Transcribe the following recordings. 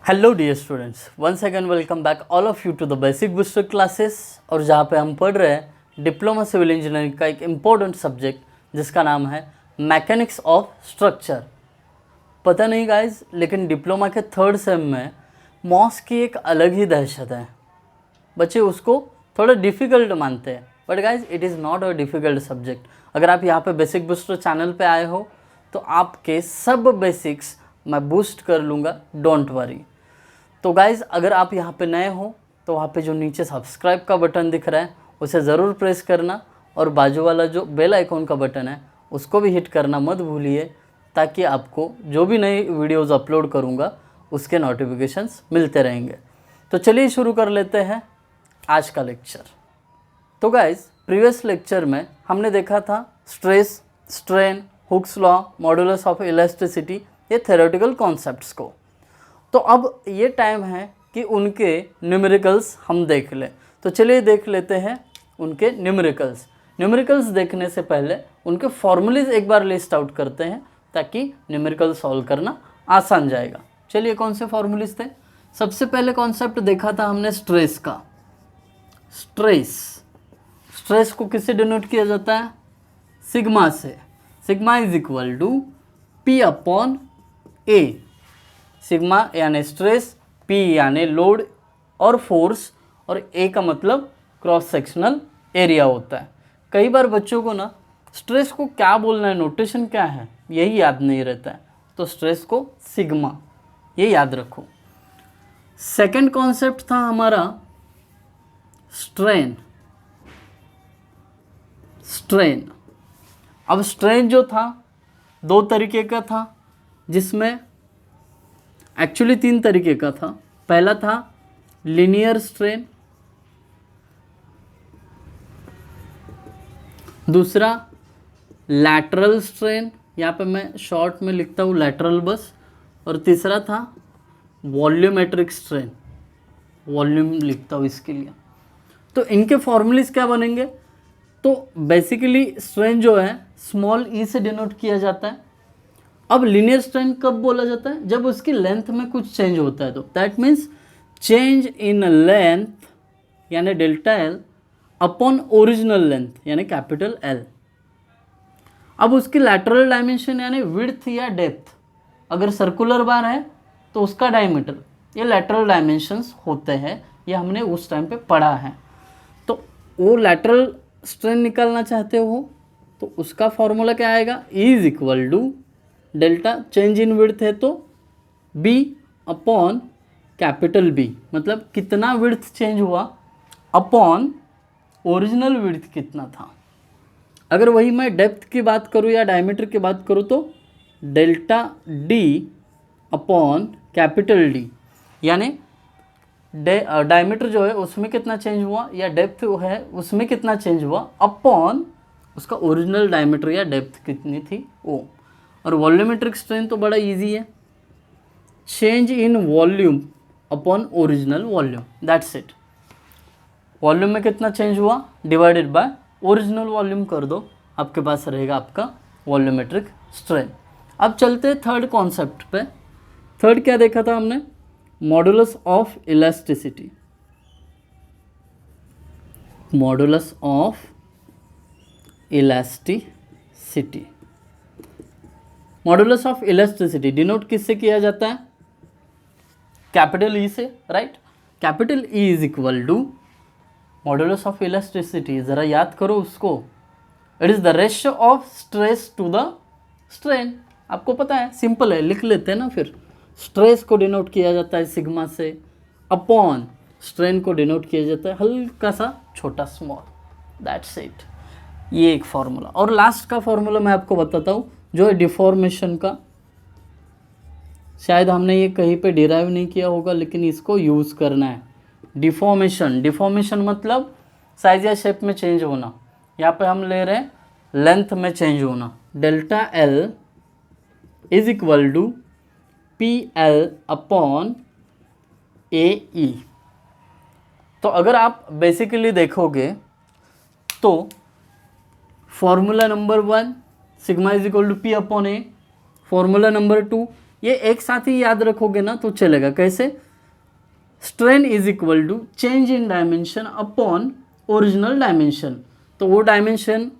Hello dear students, once again welcome back all of you to the basic booster classes. और जहाँ पे हम पढ़ रहे हैं डिप्लोमा सिविल इंजीनियरिंग का एक इम्पॉर्टेंट सब्जेक्ट जिसका नाम है मैकेनिक्स ऑफ स्ट्रक्चर। पता नहीं गाइज, लेकिन डिप्लोमा के थर्ड सेम में मॉस की एक अलग ही दहशत है। बच्चे उसको थोड़ा डिफ़िकल्ट मानते हैं, but guys it is not a difficult subject. अगर आप यहाँ पे बेसिक बूस्टर चैनल पे आए हो तो आपके सब बेसिक्स मैं बूस्ट कर लूँगा, डोंट वरी। तो गाइज़ अगर आप यहाँ पे नए हो तो वहाँ पे जो नीचे सब्सक्राइब का बटन दिख रहा है उसे ज़रूर प्रेस करना, और बाजू वाला जो बेल आइकॉन का बटन है उसको भी हिट करना मत भूलिए, ताकि आपको जो भी नई वीडियोज़ अपलोड करूँगा उसके नोटिफिकेशंस मिलते रहेंगे। तो चलिए शुरू कर लेते हैं आज का लेक्चर। तो गाइज़ प्रीवियस लेक्चर में हमने देखा था stress, strain, Hooke's law, modulus of elasticity, ये थ्योरेटिकल कॉन्सेप्ट्स को। तो अब ये टाइम है कि उनके न्यूमेरिकल्स हम देख लें। तो चलिए देख लेते हैं उनके न्यूमेरिकल्स। न्यूमेरिकल्स देखने से पहले उनके फॉर्मूलेज एक बार लिस्ट आउट करते हैं, ताकि न्यूमेरिकल सॉल्व करना आसान जाएगा। चलिए कौन से फॉर्मूलेज थे। सबसे पहले कॉन्सेप्ट देखा था हमने स्ट्रेस का। स्ट्रेस को किससे डिनोट किया जाता है? सिग्मा से। Sigma is equal to P upon A. Sigma यानी स्ट्रेस, पी यानी लोड और फोर्स, और ए का मतलब क्रॉस सेक्शनल एरिया होता है। कई बार बच्चों को ना स्ट्रेस को क्या बोलना है, नोटेशन क्या है, यही याद नहीं रहता है। तो स्ट्रेस को सिग्मा, ये याद रखो। सेकंड कॉन्सेप्ट था हमारा स्ट्रेन। अब स्ट्रेन जो था दो तरीके का था, जिसमें एक्चुअली तीन तरीके का था। पहला था लीनियर स्ट्रेन, दूसरा लैटरल स्ट्रेन, यहाँ पे मैं शॉर्ट में लिखता हूँ लैटरल बस, और तीसरा था वॉल्यूमेट्रिक स्ट्रेन, वॉल्यूम लिखता हूँ इसके लिए। तो इनके फॉर्मूलेज क्या बनेंगे? तो बेसिकली स्ट्रेन जो है स्मॉल ई से डिनोट किया जाता है। अब लीनियर स्ट्रेन कब बोला जाता है? जब उसकी लेंथ में कुछ चेंज होता है। तो that means change in length यानी delta L upon original length यानी कैपिटल एल। अब उसकी लैटरल डायमेंशन यानी विड्थ या डेप्थ, अगर सर्कुलर बार है तो उसका डायमीटर, ये लैटरल डायमेंशंस होते हैं, ये हमने उस टाइम पे पढ़ा है। तो वो लैटरल स्ट्रेन निकालना चाहते हो तो उसका फॉर्मूला क्या आएगा? E is equal to delta, change in width है तो बी अपॉन कैपिटल बी, मतलब कितना विड्थ चेंज हुआ अपॉन ओरिजिनल विड्थ कितना था। अगर वही मैं डेप्थ की बात करूँ या डायमीटर की बात करूँ तो delta D upon capital D, यानी डायमीटर जो है उसमें कितना चेंज हुआ या डेप्थ है उसमें कितना चेंज हुआ अपॉन उसका ओरिजिनल डायमीटर या डेप्थ कितनी थी वो। और वॉल्यूमेट्रिक स्ट्रेन तो बड़ा इजी है, change in volume upon original volume, that's it. Volume में कितना चेंज हुआ डिवाइडेड बाय ओरिजिनल वॉल्यूम कर दो, आपके पास रहेगा आपका वॉल्यूमेट्रिक स्ट्रेन। अब चलते हैं थर्ड कॉन्सेप्ट पे। थर्ड क्या देखा था हमने? Modulus of elasticity. Modulus of elasticity, modulus of elasticity denote किससे किया जाता है? कैपिटल ई से, right. Capital E is equal to modulus of elasticity, ज़रा याद करो उसको। It is the ratio of stress to the strain. आपको पता है, सिंपल है, लिख लेते हैं ना फिर। स्ट्रेस को डिनोट किया जाता है सिग्मा से, अपॉन स्ट्रेन को डिनोट किया जाता है हल्का सा छोटा स्मॉल, दैट्स इट। ये एक फॉर्मूला। और लास्ट का फॉर्मूला मैं आपको बताता हूँ, जो है डिफॉर्मेशन का। शायद हमने ये कहीं पे डिराइव नहीं किया होगा, लेकिन इसको यूज़ करना है। डिफॉर्मेशन मतलब साइज या शेप में चेंज होना। यहाँ पे हम ले रहे हैं लेंथ में चेंज होना। Delta L is equal to P L upon A E. तो अगर आप बेसिकली देखोगे तो formula number 1 sigma is equal to P upon A, formula number 2 ये एक साथ ही याद रखोगे ना तो चलेगा। कैसे? Strain is equal to change in dimension upon original dimension. तो वो डायमेंशन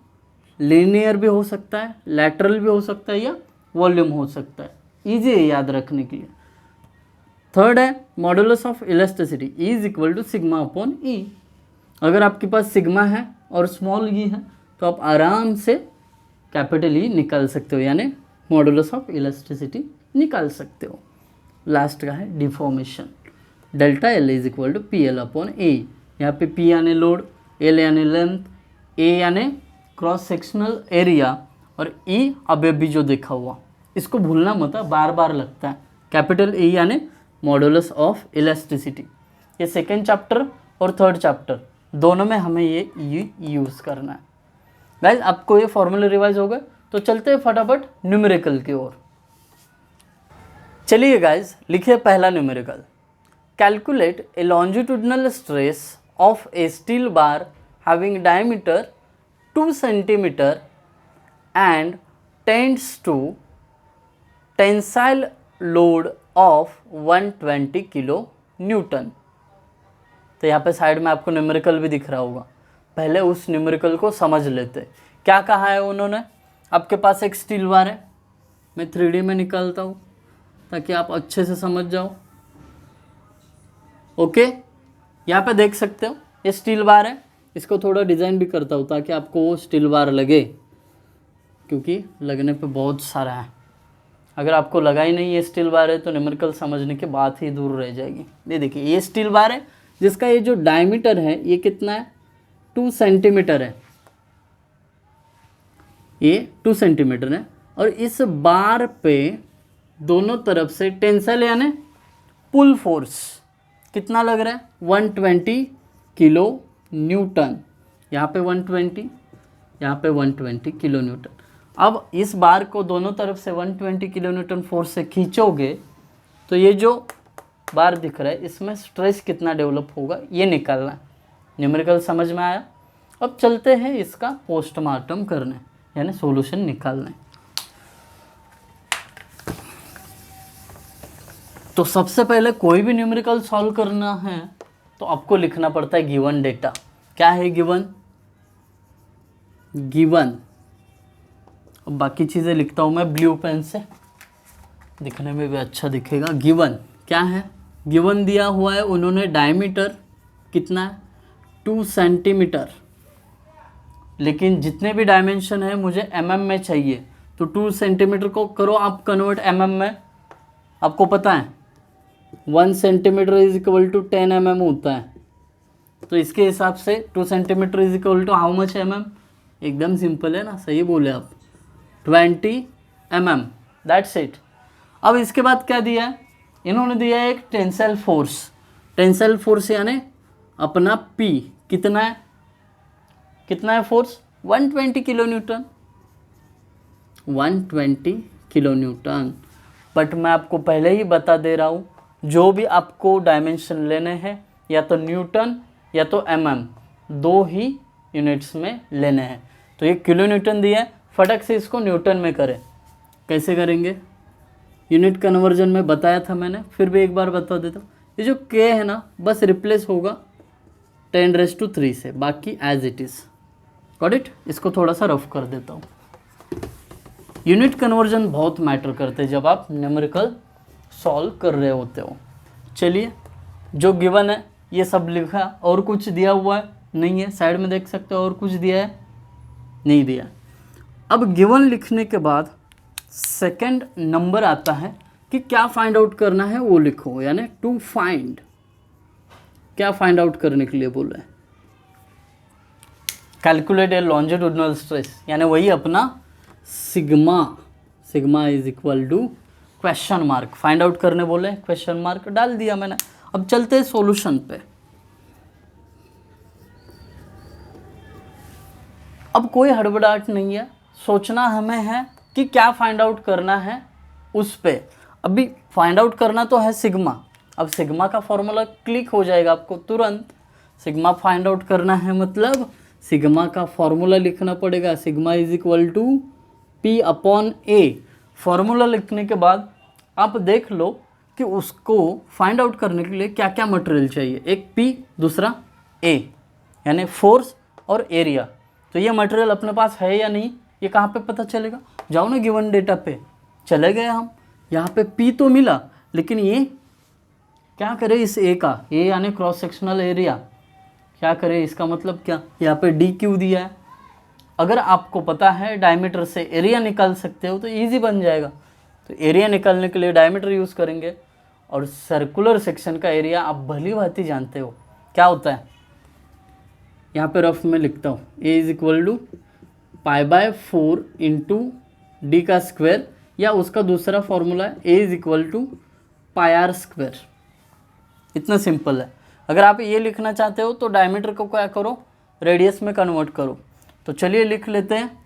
लीनियर भी हो सकता है, लैटरल भी हो सकता है, या वॉल्यूम हो सकता है। ईजी है याद रखने के लिए। थर्ड है modulus of elasticity is equal to sigma upon E. अगर आपके पास सिग्मा है और स्मॉल ई है तो आप आराम से कैपिटल ई निकाल सकते हो, यानी मॉडुलस ऑफ इलास्टिसिटी निकाल सकते हो। लास्ट का है deformation, delta L is equal to P L upon A. यहाँ पे पी यानी लोड, एल यानी लेंथ, ए यानी क्रॉस सेक्शनल एरिया, और ई अभी अभी जो देखा हुआ, इसको भूलना मत, बार बार लगता है। कैपिटल ई यानी मॉडुलस ऑफ इलास्टिसिटी। ये सेकेंड चैप्टर और थर्ड चैप्टर दोनों में हमें ये यूज़ करना है। गाइस आपको ये फॉर्मूला रिवाइज हो गए, तो चलते हैं फटाफट न्यूमेरिकल की ओर। चलिए गाइस लिखिए पहला numerical. Calculate A longitudinal stress of A steel bar having diameter 2 centimetre and tends to tensile load of 120 kilo Newton. तो यहाँ पे साइड में आपको न्यूमेरिकल भी दिख रहा होगा। पहले उस न्यूमेरिकल को समझ लेते। क्या कहा है उन्होंने? आपके पास एक स्टील बार है, मैं 3D में निकालता हूँ ताकि आप अच्छे से समझ जाओ। ओके, यहाँ पे देख सकते हो ये स्टील बार है। इसको थोड़ा डिज़ाइन भी करता हूँ ताकि आपको वो स्टील बार लगे, क्योंकि लगने पे बहुत सारा है। अगर आपको लगा ही नहीं ये स्टील बार है तो न्यूमेरिकल समझने के बात ही दूर रह जाएगी। ये देखिए ये स्टील बार है जिसका ये जो डायमीटर है ये कितना है? 2 सेंटीमीटर है। ये 2 सेंटीमीटर है और इस बार पे दोनों तरफ से टेंसाइल यानी पुल फोर्स कितना लग रहा है? 120 किलो न्यूटन। यहाँ पे 120, यहाँ पे 120 किलो न्यूटन। अब इस बार को दोनों तरफ से 120 किलो न्यूटन फोर्स से खींचोगे तो ये जो बार दिख रहा है इसमें स्ट्रेस कितना डेवलप होगा ये निकालना है। न्यूमेरिकल समझ में आया? अब चलते हैं इसका पोस्टमार्टम करने, यानी सॉल्यूशन निकालने। तो सबसे पहले कोई भी न्यूमेरिकल सॉल्व करना है तो आपको लिखना पड़ता है गिवन डेटा। क्या है गिवन? गिवन। अब बाकी चीज़ें लिखता हूँ मैं ब्लू पेन से, दिखने में भी अच्छा दिखेगा। गिवन क्या है? गिवन दिया हुआ है उन्होंने डायमीटर कितना है? 2 सेंटीमीटर। लेकिन जितने भी डायमेंशन है मुझे mm में चाहिए, तो 2 सेंटीमीटर को करो आप कन्वर्ट mm में। आपको पता है 1 centimetre is equal to 10 mm होता है, तो इसके हिसाब से 2 centimetre is equal to how much mm? एकदम सिंपल है ना, सही बोले आप, 20 mm। That's it. अब इसके बाद क्या दिया है इन्होंने? दिया है एक टेंसाइल फोर्स। टेंसाइल फोर्स यानी अपना P कितना है? कितना है force? 120 kilo Newton. 120 kilo Newton. But मैं आपको पहले ही बता दे रहा हूँ, जो भी आपको डायमेंशन लेने हैं या तो न्यूटन या तो mm, दो ही यूनिट्स में लेने हैं। तो ये किलो न्यूटन दिया है, फटक से इसको न्यूटन में करें। कैसे करेंगे? यूनिट कन्वर्जन में बताया था मैंने, फिर भी एक बार बता देता हूँ। ये जो k है ना बस रिप्लेस होगा 10⁻³ से, बाकी as it is. Got it? इसको थोड़ा सा रफ कर देता हूँ। यूनिट कन्वर्जन बहुत मैटर करते हैं जब आप न्यूमेरिकल सॉल्व कर रहे होते हो। चलिए जो गिवन है ये सब लिखा, और कुछ दिया हुआ है नहीं है? साइड में देख सकते हो और कुछ दिया है? नहीं दिया। अब गिवन लिखने के बाद सेकंड नंबर आता है कि क्या फाइंड आउट करना है वो लिखो, यानी टू फाइंड। क्या फाइंड आउट करने के लिए बोल रहे हैं? कैलकुलेट ए लॉन्जिट्यूडनल स्ट्रेस, यानी वही अपना sigma. Sigma is equal to question mark. Find out करने बोले, क्वेश्चन मार्क डाल दिया मैंने। अब चलते हैं सॉल्यूशन पे। अब कोई हड़बड़ाहट नहीं है, सोचना हमें है कि क्या फाइंड आउट करना है उस पे। अभी फाइंड आउट करना तो है सिग्मा। अब सिग्मा का फॉर्मूला क्लिक हो जाएगा आपको तुरंत। सिग्मा फाइंड आउट करना है मतलब सिग्मा का फॉर्मूला लिखना पड़ेगा। Sigma is equal to P upon A। Formula लिखने के बाद आप देख लो कि उसको फाइंड आउट करने के लिए क्या क्या मटेरियल चाहिए, एक P दूसरा A, यानी फोर्स और एरिया। तो ये मटेरियल अपने पास है या नहीं, ये कहाँ पे पता चलेगा? जाओ ना गिवन डेटा पे, चले गए हम, यहाँ पे P तो मिला, लेकिन ये क्या करे इस A का, A यानी क्रॉस सेक्शनल एरिया, क्या करे इसका मतलब क्या, यहाँ पे D क्यों दिया है? अगर आपको पता है डायमीटर से एरिया निकाल सकते हो तो इजी बन जाएगा। तो एरिया निकालने के लिए डायमीटर यूज़ करेंगे, और सर्कुलर सेक्शन का एरिया आप भली भांति जानते हो क्या होता है। यहाँ पे रफ में लिखता हूँ, A is equal to π/4 into D का स्क्वायर, या उसका दूसरा फॉर्मूला है A is equal to πr²। इतना सिंपल है। अगर आप ये लिखना चाहते हो तो डायमीटर को क्या करो, रेडियस में कन्वर्ट करो। तो चलिए लिख लेते हैं,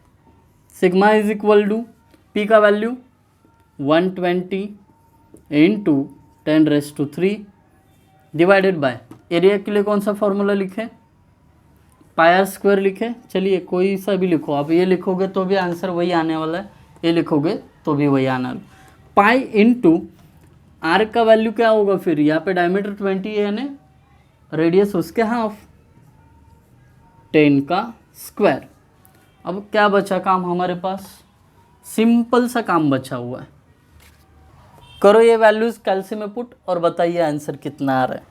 sigma is equal to P का value 120 into 10⁻³ divided by area के लिए कौन सा फॉर्मूला लिखें, πr² लिखें। चलिए कोई सा भी लिखो, आप ये लिखोगे तो भी आंसर वही आने वाला है, ये लिखोगे तो भी वही आना है। पाई इंटू आर का वैल्यू क्या होगा फिर, यहाँ पे डायमीटर 20 है यानी रेडियस उसके हाफ, 10²। अब क्या बचा काम हमारे पास, सिंपल सा काम बचा हुआ है। करो ये वैल्यूज कैल्सी में पुट और बताइए आंसर कितना आ रहा है।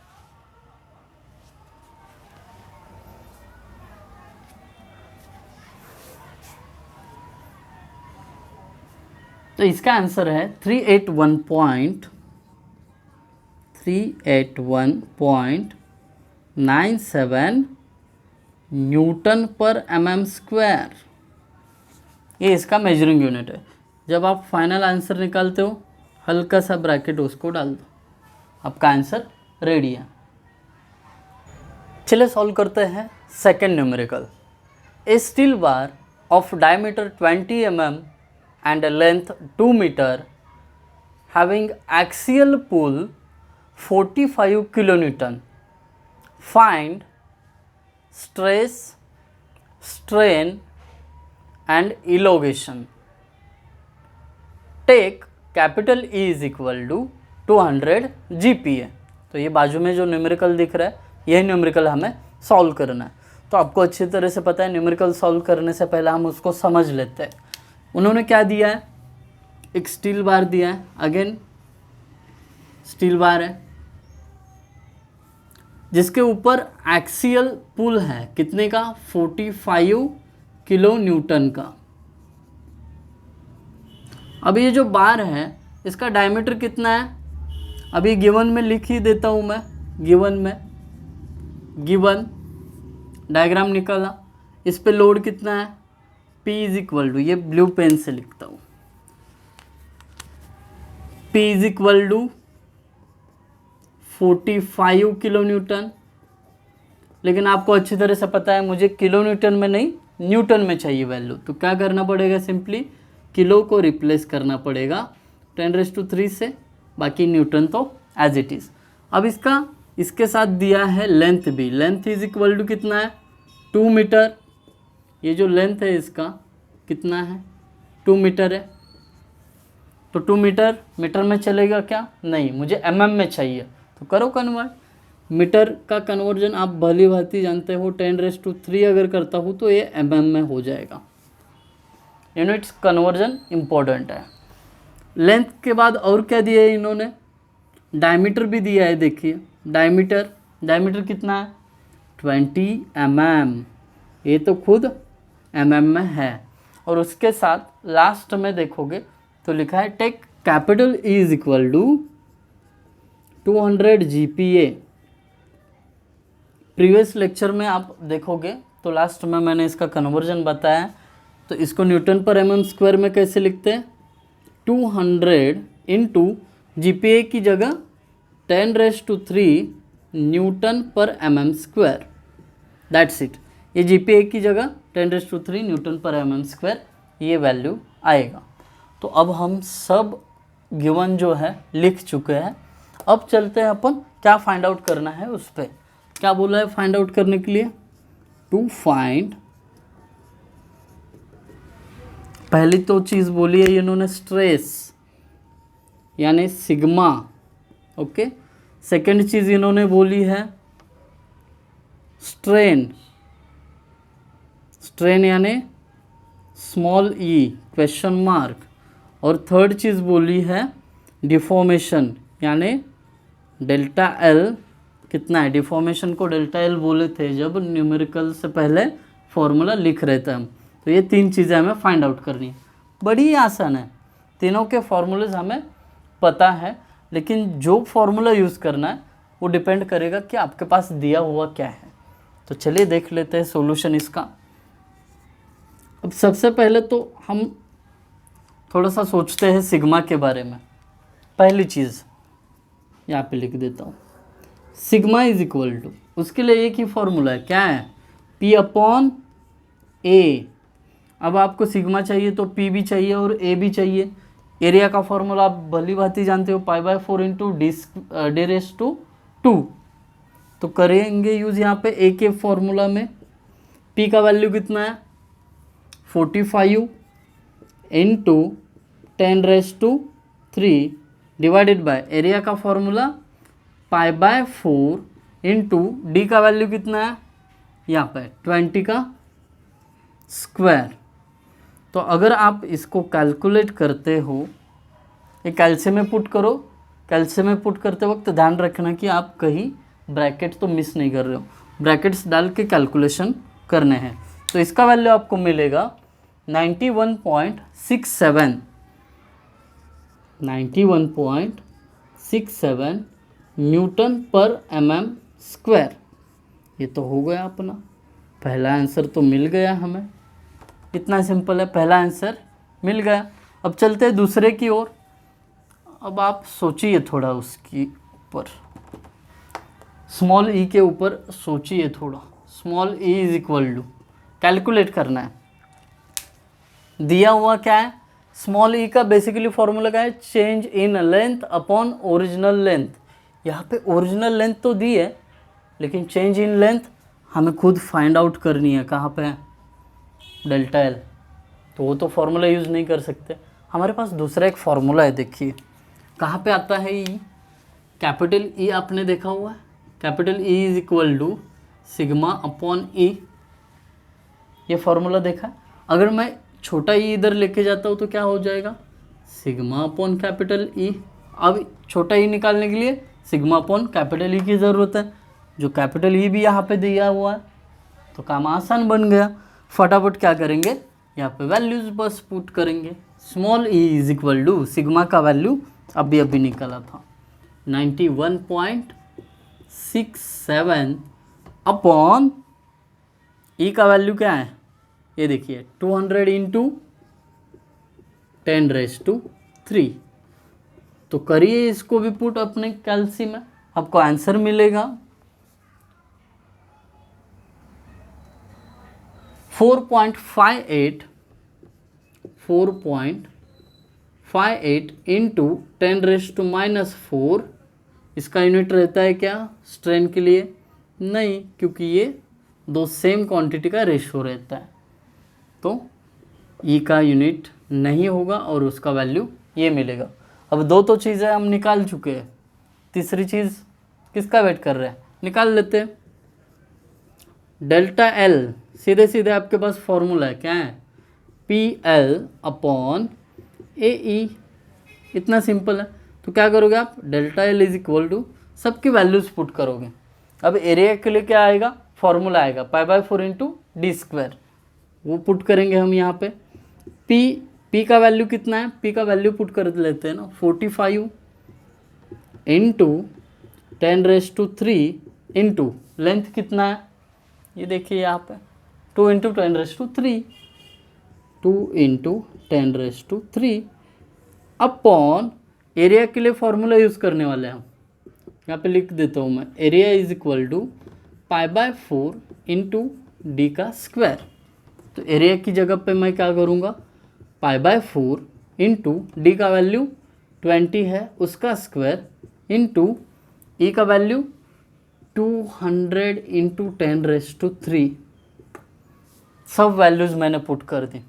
तो इसका आंसर है 381.97 न्यूटन पर mm²। ये इसका मेजरिंग यूनिट है। जब आप फाइनल आंसर निकालते हो हल्का सा ब्रैकेट उसको डाल दो, आपका आंसर रेडी है। चलिए सॉल्व करते हैं second numerical. A steel bar of diameter 20 mm and a length 2 meter having axial pull 45 kilonewton. Find stress, strain and elongation. Take capital E is equal to 200 GPa। तो ये बाजू में जो numerical दिख रहा है यही न्यूमेरिकल हमें सॉल्व करना है। तो आपको अच्छी तरह से पता है न्यूमेरिकल सॉल्व करने से पहले हम उसको समझ लेते हैं। उन्होंने क्या दिया है, एक स्टील बार दिया है, अगेन स्टील बार है जिसके ऊपर एक्सियल पुल है कितने का, 45 किलो न्यूटन का। अब ये जो बार है इसका डायमीटर कितना है, अभी गिवन में लिख ही देता हूँ मैं, गिवन डायग्राम निकाला, इस पे लोड कितना है, P इज इक्वल टू, ये ब्लू पेन से लिखता हूँ, P is equal to 45 kilo newton. लेकिन आपको अच्छी तरह से पता है मुझे किलो न्यूटन में नहीं न्यूटन में चाहिए वैल्यू, तो क्या करना पड़ेगा, सिंपली किलो को रिप्लेस करना पड़ेगा 10⁻³ से, बाकी न्यूटन तो एज इट इज़। अब इसके साथ दिया है लेंथ भी, लेंथ इज इक्वल टू कितना है, 2 मीटर। ये जो लेंथ है इसका कितना है, 2 मीटर है। तो 2 मीटर में चलेगा क्या, नहीं, मुझे mm में चाहिए, तो करो कन्वर्ट। मीटर का कन्वर्जन आप भली भांति जानते हो, 10⁻³ अगर करता हूँ तो ये mm में हो जाएगा। यूनिट्स कन्वर्जन इम्पोर्टेंट है। लेंथ के बाद और क्या दिया है इन्होंने, डायमीटर भी दिया है। देखिए डायमीटर कितना है, 20 mm, ये तो खुद mm में है। और उसके साथ लास्ट में देखोगे तो लिखा है take capital E is equal to 200 GPa। Previous lecture में आप देखोगे तो लास्ट में मैंने इसका कन्वर्जन बताया। तो इसको न्यूटन पर mm² में कैसे लिखते हैं, 200 इंटू GPa की जगह 10⁻³ न्यूटन पर mm²। That's it. ये GPa की जगह 10⁻³ न्यूटन पर mm², ये वैल्यू आएगा। तो अब हम सब गिवन जो है लिख चुके हैं। अब चलते हैं अपन क्या फाइंड आउट करना है उस पर। क्या बोला है फाइंड आउट करने के लिए, टू फाइंड, पहली तो चीज़ बोली है इन्होंने स्ट्रेस, यानी सिग्मा। ओके, सेकंड चीज़ इन्होंने बोली है स्ट्रेन, स्ट्रेन यानी स्मॉल ई क्वेश्चन मार्क। और थर्ड चीज़ बोली है डिफॉर्मेशन, यानी डेल्टा एल कितना है। डिफॉर्मेशन को डेल्टा एल बोले थे जब न्यूमेरिकल से पहले फॉर्मूला लिख रहे थे हम। तो ये तीन चीज़ें हमें फाइंड आउट करनी है, बड़ी आसान है। तीनों के फॉर्मूलेज हमें पता है, लेकिन जो फॉर्मूला यूज़ करना है वो डिपेंड करेगा कि आपके पास दिया हुआ क्या है। तो चलिए देख लेते हैं सॉल्यूशन इसका। अब सबसे पहले तो हम थोड़ा सा सोचते हैं सिग्मा के बारे में। पहली चीज़ यहाँ पे लिख देता हूँ, सिग्मा इज इक्वल टू, उसके लिए एक ही फॉर्मूला है, क्या है, P अपॉन A। अब आपको सिग्मा चाहिए तो P भी चाहिए और A भी चाहिए। एरिया का फॉर्मूला आप भली भांति जानते हो, π/4 इंटू डी रेस टू 2। तो करेंगे यूज़ यहाँ पे A के फॉर्मूला में। P का वैल्यू कितना है 45 इंटू 10⁻³ डिवाइडेड बाय एरिया का फॉर्मूला π/4 इंटू डी का वैल्यू कितना है यहाँ पे 20 का स्क्वायर। तो अगर आप इसको कैलकुलेट करते हो, ये कैल्शियम में पुट करो। कैल्शियम में पुट करते वक्त ध्यान रखना कि आप कहीं ब्रैकेट तो मिस नहीं कर रहे हो, ब्रैकेट्स डाल के कैलकुलेशन करने हैं। तो इसका वैल्यू आपको मिलेगा 91.67 न्यूटन पर mm स्क्वायर। ये तो हो गया अपना पहला आंसर, तो मिल गया हमें। इतना सिंपल है, पहला आंसर मिल गया। अब चलते हैं दूसरे की ओर। अब आप सोचिए थोड़ा उसकी ऊपर, स्मॉल ई के ऊपर सोचिए थोड़ा। Small E is equal to, calculate करना है। दिया हुआ क्या है, स्मॉल ई का बेसिकली फॉर्मूला क्या है, change in length upon original length. यहाँ पे ओरिजिनल लेंथ तो दी है, लेकिन चेंज इन लेंथ हमें खुद फाइंड आउट करनी है। कहाँ पे है, डेल्टा एल। तो वो तो फॉर्मूला यूज़ नहीं कर सकते। हमारे पास दूसरा एक फॉर्मूला है, देखिए कहाँ पे आता है ई, कैपिटल ई आपने देखा हुआ है। Capital E is equal to sigma upon E, ये फॉर्मूला देखा। अगर मैं छोटा ई इधर लेके जाता हूँ तो क्या हो जाएगा, सिग्मा अपॉन कैपिटल ई। अब छोटा ई निकालने के लिए सिग्मा अपॉन कैपिटल ई की ज़रूरत है, जो कैपिटल ई भी यहाँ पे दिया हुआ है। तो काम आसान बन गया। फटाफट क्या करेंगे, यहाँ पे वैल्यूज बस पुट करेंगे। Small E is equal to, sigma का वैल्यू अभी निकला था 91.67 अपॉन ई का वैल्यू क्या है, ये देखिए 200 इंटू 10⁻³ तो करिए इसको भी पुट अपने कैलसी में, आपको आंसर मिलेगा 4.58 इंटू 10⁻⁻⁴। इसका यूनिट रहता है क्या, स्ट्रेन के लिए नहीं, क्योंकि ये दो सेम क्वांटिटी का रेशियो रहता है। तो ई का यूनिट नहीं होगा और उसका वैल्यू ये मिलेगा। अब दो तो चीज़ें हम निकाल चुके हैं, तीसरी चीज़ किसका वेट कर रहे हैं, निकाल लेते हैं। डेल्टा एल सीधे सीधे आपके पास फॉर्मूला है, क्या है, PL अपॉन AE। इतना सिंपल है। तो क्या करोगे आप, delta L is equal to सबकी वैल्यूज पुट करोगे। अब एरिया के लिए क्या आएगा, फॉर्मूला आएगा π/4 इंटू डी स्क्वायर, वो पुट करेंगे हम यहाँ पे। P का वैल्यू कितना है, P का वैल्यू पुट कर लेते हैं ना, 45 इंटू 10⁻³ इंटू लेंथ कितना है, ये देखिए यहाँ पे 2 इंटू 10⁻³ 2 इंटू 10⁻³ अपॉन एरिया के लिए फॉर्मूला यूज़ करने वाले हैं हम। यहाँ पे लिख देता हूँ मैं, area is equal to π/4 into D का स्क्वायर। तो एरिया की जगह पे मैं क्या करूँगा, π/4 इंटू डी का वैल्यू 20 है, उसका स्क्वायर इंटू ई का वैल्यू 200 इंटू 10⁻³ सब वैल्यूज़ मैंने पुट कर दी।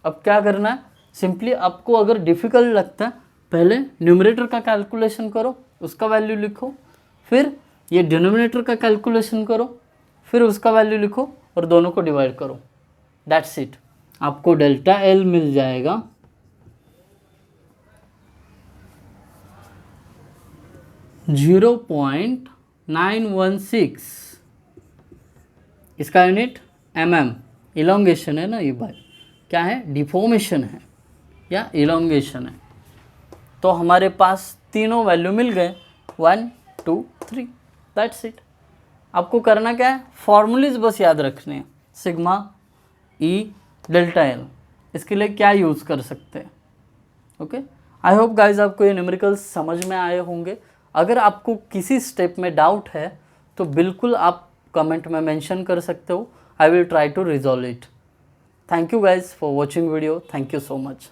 अब क्या करना है, सिंपली आपको अगर डिफ़िकल्ट लगता है पहले न्यूमरेटर का कैलकुलेशन करो, उसका वैल्यू लिखो, फिर ये डिनोमिनेटर का कैलकुलेशन करो, फिर उसका वैल्यू लिखो और दोनों को डिवाइड करो। That's it. आपको डेल्टा एल मिल जाएगा 0.916। इसका यूनिट mm, इलोंगेशन है ना, ये बात क्या है, डिफॉर्मेशन है या इलोंगेशन है। तो हमारे पास तीनों वैल्यू मिल गए, 1 2 3, दैट्स इट। आपको करना क्या है, फॉर्मूलीज बस याद रखने हैं, सिग्मा ई डेल्टा एल, इसके लिए क्या यूज़ कर सकते हैं। ओके, आई होप गाइज आपको ये न्यूमेरिकल्स समझ में आए होंगे। अगर आपको किसी स्टेप में डाउट है तो बिल्कुल आप कमेंट में मेंशन कर सकते हो, I will try to resolve it. Thank you guys for watching video, thank you so much.